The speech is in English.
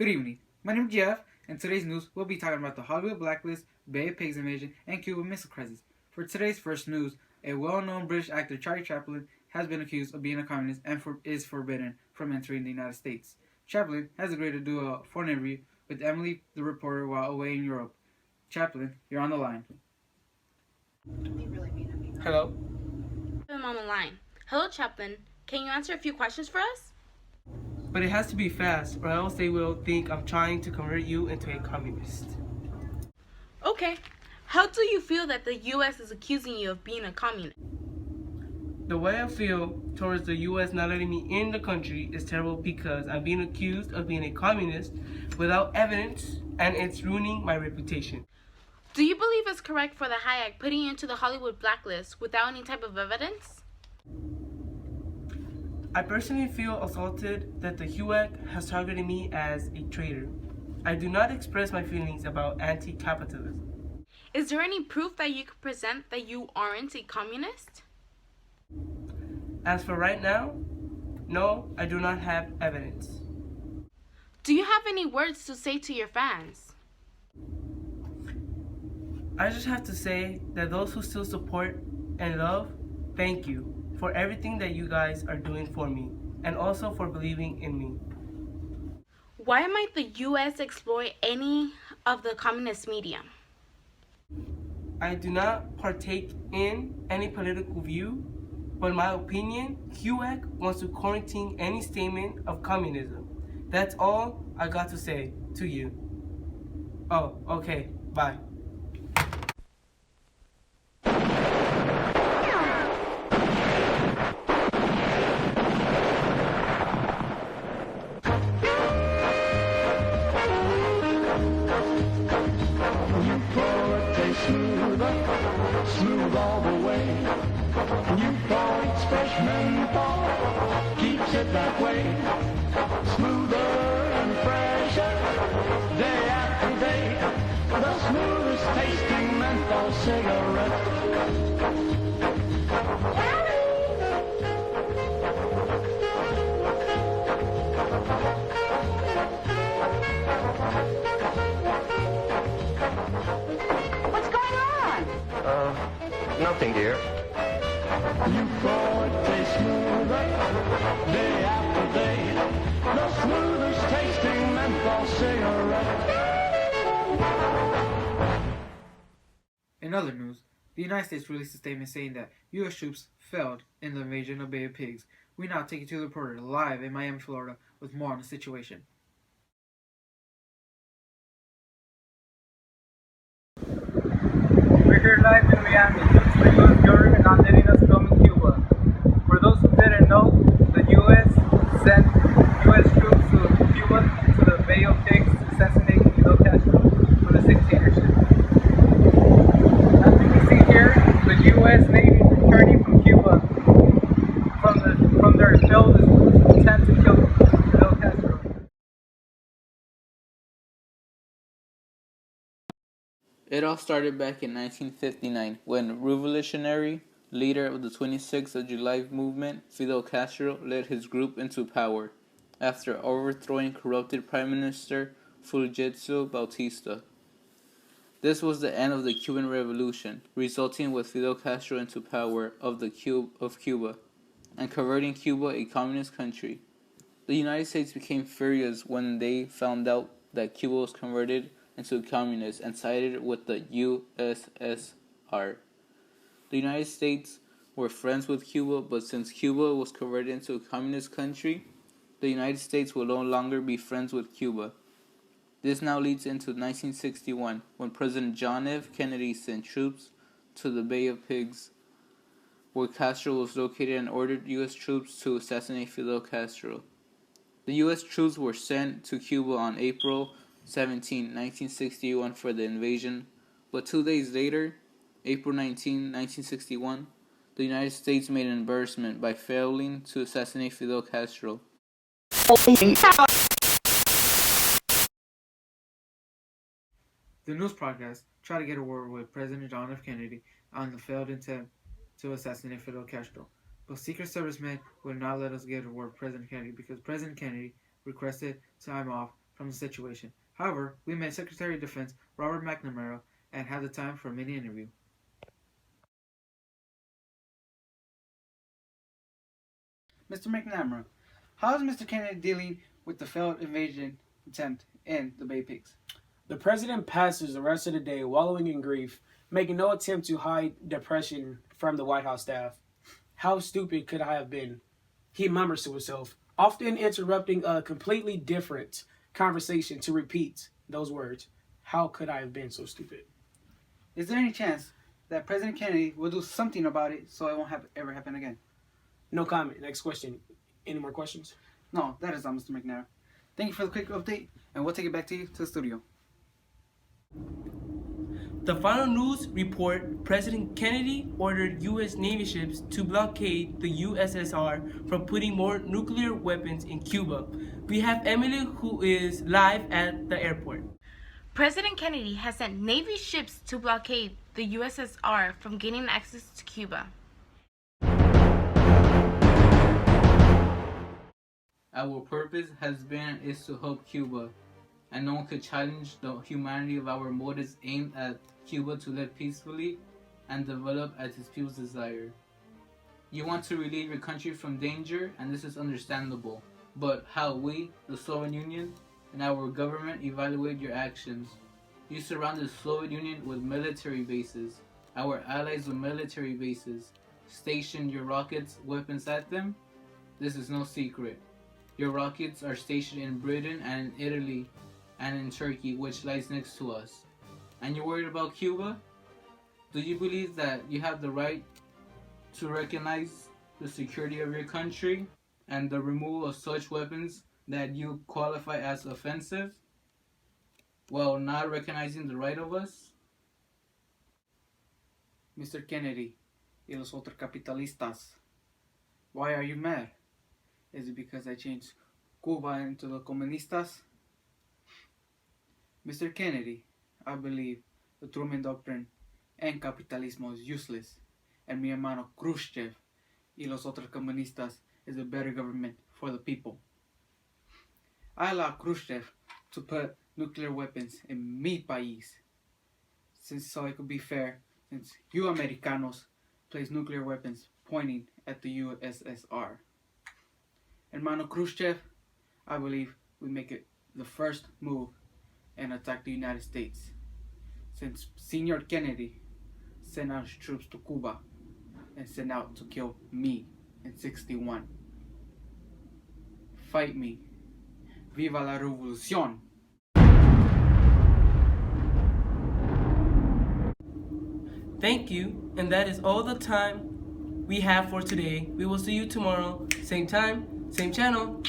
Good evening. My name is Jeff, and today's news we'll be talking about the Hollywood blacklist, Bay of Pigs invasion, and Cuban Missile Crisis. For today's first news, a well-known British actor, Charlie Chaplin, has been accused of being a communist and is forbidden from entering the United States. Chaplin has agreed to do a phone interview with Emily, the reporter, while away in Europe. Chaplin, you're on the line. Hello? I'm on the line. Hello, Chaplin. Can you answer a few questions for us? But it has to be fast, or else they will think I'm trying to convert you into a communist. Okay. How do you feel that the U.S. is accusing you of being a communist? The way I feel towards the U.S. not letting me in the country is terrible because I'm being accused of being a communist without evidence, and it's ruining my reputation. Do you believe it's correct for the Hayek putting you into the Hollywood blacklist without any type of evidence? I personally feel assaulted that the HUAC has targeted me as a traitor. I do not express my feelings about anti-capitalism. Is there any proof that you could present that you aren't a communist? As for right now, no, I do not have evidence. Do you have any words to say to your fans? I just have to say that those who still support and love, thank you for everything that you guys are doing for me, and also for believing in me. Why might the U.S. exploit any of the communist media? I do not partake in any political view, but in my opinion, HUAC wants to quarantine any statement of communism. That's all I got to say to you. Oh, okay, bye. Smooth all the way. Newport's fresh menthol keeps it that way. Smoother and fresher, day after day. The smoothest tasting menthol cigarette. What's going on? Nothing, dear. Newport tastes smoother, day after day. The smoothest tasting menthol cigarette. In other news, the United States released a statement saying that U.S. troops failed in the invasion of Bay of Pigs. We now take you to the reporter live in Miami, Florida, with more on the situation. We're here live in Miami. The U.S. government not letting us film in Cuba. For those who didn't know, the U.S. sent U.S. troops to Cuba to the Bay of Pigs to assassinate Fidel Castro for the dictatorship. As you can see here, the U.S. Navy is returning from Cuba from their failed attempt to kill Fidel Castro. It all started back in 1959 when revolutionary leader of the 26th of July movement, Fidel Castro, led his group into power after overthrowing corrupted Prime Minister Fulgencio Bautista. This was the end of the Cuban Revolution, resulting with Fidel Castro into power of Cuba and converting Cuba a communist country. The United States became furious when they found out that Cuba was converted into a communist and sided with the USSR. The United States were friends with Cuba, but since Cuba was converted into a communist country, the United States will no longer be friends with Cuba. This now leads into 1961, when President John F. Kennedy sent troops to the Bay of Pigs, where Castro was located, and ordered U.S. troops to assassinate Fidel Castro. The U.S. troops were sent to Cuba on April 17, 1961 for the invasion, but 2 days later, April 19, 1961, the United States made an embarrassment by failing to assassinate Fidel Castro. The news broadcast tried to get a word with President John F. Kennedy on the failed attempt to assassinate Fidel Castro, but Secret Servicemen would not let us get a word with President Kennedy because President Kennedy requested time off from the situation. However, we met Secretary of Defense Robert McNamara and had the time for a mini interview. Mr. McNamara, how is Mr. Kennedy dealing with the failed invasion attempt in the Bay Pigs? The president passes the rest of the day wallowing in grief, making no attempt to hide depression from the White House staff. How stupid could I have been? He murmurs to himself, often interrupting a completely different conversation to repeat those words. How could I have been so stupid? Is there any chance that President Kennedy will do something about it so it won't ever happen again? No comment. Next question. Any more questions? No, that is all, Mr. McNair. Thank you for the quick update, and we'll take it back to you to the studio. The final news report, President Kennedy ordered U.S. Navy ships to blockade the USSR from putting more nuclear weapons in Cuba. We have Emily, who is live at the airport. President Kennedy has sent Navy ships to blockade the USSR from gaining access to Cuba. Our purpose has been and is to help Cuba, and no one could challenge the humanity of our motives aimed at Cuba to live peacefully and develop as its people's desire. You want to relieve your country from danger, and this is understandable, but how we, the Soviet Union, and our government evaluate your actions. You surround the Soviet Union with military bases, our allies with military bases, station your rockets, weapons at them. This is no secret. Your rockets are stationed in Britain and in Italy and in Turkey, which lies next to us. And you're worried about Cuba? Do you believe that you have the right to recognize the security of your country and the removal of such weapons that you qualify as offensive, while not recognizing the right of us? Mr. Kennedy y los otros capitalistas, why are you mad? Is it because I changed Cuba into the comunistas? Mr. Kennedy, I believe the Truman Doctrine and capitalismo is useless, and mi hermano Khrushchev y los otros comunistas is a better government for the people. I allowed Khrushchev to put nuclear weapons in mi país, so it could be fair, since you Americanos place nuclear weapons pointing at the USSR. Hermano Khrushchev, I believe we make it the first move and attack the United States, since Senor Kennedy sent out his troops to Cuba and sent out to kill me in '61. Fight me. Viva la revolución! Thank you, and that is all the time we have for today. We will see you tomorrow, same time, same channel.